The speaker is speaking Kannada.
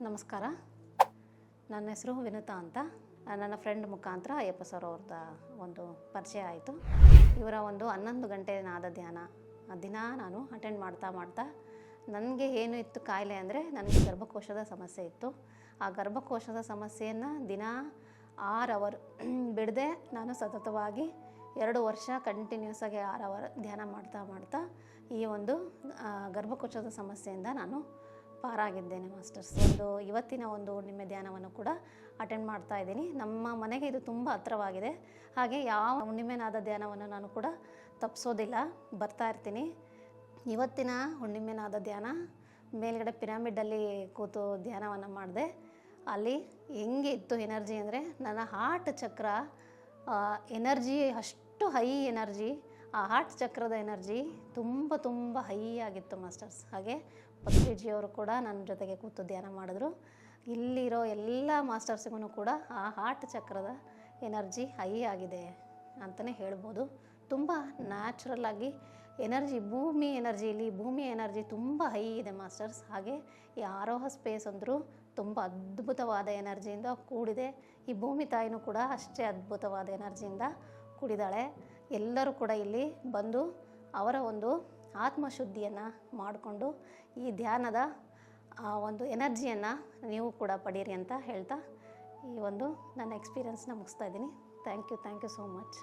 ನಮಸ್ಕಾರ. ನನ್ನ ಹೆಸರು ವಿನುತಾ ಅಂತ. ನನ್ನ ಫ್ರೆಂಡ್ ಮುಖಾಂತರ ಅಯ್ಯಪ್ಪ ಸರ್ ಅವ್ರದ ಒಂದು ಪರಿಚಯ ಆಯಿತು. ಇವರ ಒಂದು 11 ಗಂಟೆ ನಾದ ಧ್ಯಾನ ದಿನ ನಾನು ಅಟೆಂಡ್ ಮಾಡ್ತಾ ನನಗೆ ಏನು ಇತ್ತು ಕಾಯಿಲೆ ಅಂದರೆ ನನಗೆ ಗರ್ಭಕೋಶದ ಸಮಸ್ಯೆ ಇತ್ತು. ಆ ಗರ್ಭಕೋಶದ ಸಮಸ್ಯೆಯನ್ನು ದಿನ 6 ಅವರ್ ಬಿಡದೆ ನಾನು ಸತತವಾಗಿ 2 ವರ್ಷ ಕಂಟಿನ್ಯೂಸ್ ಆಗಿ 6 ಅವರ್ ಧ್ಯಾನ ಮಾಡ್ತಾ ಈ ಒಂದು ಗರ್ಭಕೋಶದ ಸಮಸ್ಯೆಯಿಂದ ನಾನು ಪಾರಾಗಿದ್ದೇನೆ ಮಾಸ್ಟರ್ಸ್. ಇವತ್ತಿನ ಒಂದು ಹುಣ್ಣಿಮೆ ಧ್ಯಾನವನ್ನು ಕೂಡ ಅಟೆಂಡ್ ಮಾಡ್ತಾ ಇದ್ದೀನಿ. ನಮ್ಮ ಮನೆಗೆ ಇದು ತುಂಬ ಹತ್ರವಾಗಿದೆ. ಹಾಗೆ ಯಾವ ಹುಣ್ಣಿಮೆ ನಾದ ಧ್ಯಾನವನ್ನು ನಾನು ಕೂಡ ತಪ್ಪಿಸೋದಿಲ್ಲ, ಬರ್ತಾ ಇರ್ತೀನಿ. ಇವತ್ತಿನ ಹುಣ್ಣಿಮೆ ನಾದ ಧ್ಯಾನ ಮೇಲ್ಗಡೆ ಪಿರಮಿಡಲ್ಲಿ ಕೂತು ಧ್ಯಾನವನ್ನು ಮಾಡಿದೆ. ಅಲ್ಲಿ ಹೆಂಗೆ ಇತ್ತು ಎನರ್ಜಿ ಅಂದರೆ, ನನ್ನ ಹಾರ್ಟ್ ಚಕ್ರ ಎನರ್ಜಿ ಅಷ್ಟು ಹೈ ಎನರ್ಜಿ, ಆ ಹಾರ್ಟ್ ಚಕ್ರದ ಎನರ್ಜಿ ತುಂಬ ಹೈ ಆಗಿತ್ತು ಮಾಸ್ಟರ್ಸ್. ಹಾಗೆ ಪತ್ರಿಜಿಯವರು ಕೂಡ ನನ್ನ ಜೊತೆಗೆ ಕೂತು ಧ್ಯಾನ ಮಾಡಿದ್ರು. ಇಲ್ಲಿರೋ ಎಲ್ಲ ಮಾಸ್ಟರ್ಸ್ಗೂ ಕೂಡ ಆ ಹಾರ್ಟ್ ಚಕ್ರದ ಎನರ್ಜಿ ಹೈ ಆಗಿದೆ ಅಂತಲೇ ಹೇಳ್ಬೋದು. ತುಂಬ ನ್ಯಾಚುರಲ್ ಆಗಿ ಎನರ್ಜಿ, ಭೂಮಿ ಎನರ್ಜಿ ತುಂಬ ಹೈ ಇದೆ ಮಾಸ್ಟರ್ಸ್. ಹಾಗೆ ಈ ಆರೋಹ ಸ್ಪೇಸ್ ಅಂದರೂ ತುಂಬ ಅದ್ಭುತವಾದ ಎನರ್ಜಿಯಿಂದ ಕೂಡಿದೆ. ಈ ಭೂಮಿ ತಾಯಿನೂ ಕೂಡ ಅಷ್ಟೇ ಅದ್ಭುತವಾದ ಎನರ್ಜಿಯಿಂದ ಕೂಡಿದ್ದಾಳೆ. ಎಲ್ಲರೂ ಕೂಡ ಇಲ್ಲಿ ಬಂದು ಅವರ ಒಂದು ಆತ್ಮಶುದ್ಧಿಯನ್ನು ಮಾಡಿಕೊಂಡು ಈ ಧ್ಯಾನದ ಒಂದು ಎನರ್ಜಿಯನ್ನು ನೀವು ಕೂಡ ಪಡೀರಿ ಅಂತ ಹೇಳ್ತಾ ಈ ಒಂದು ನನ್ನ ಎಕ್ಸ್ಪೀರಿಯನ್ಸ್ನ ಮುಗಿಸ್ತಾ ಇದ್ದೀನಿ. Thank you so much.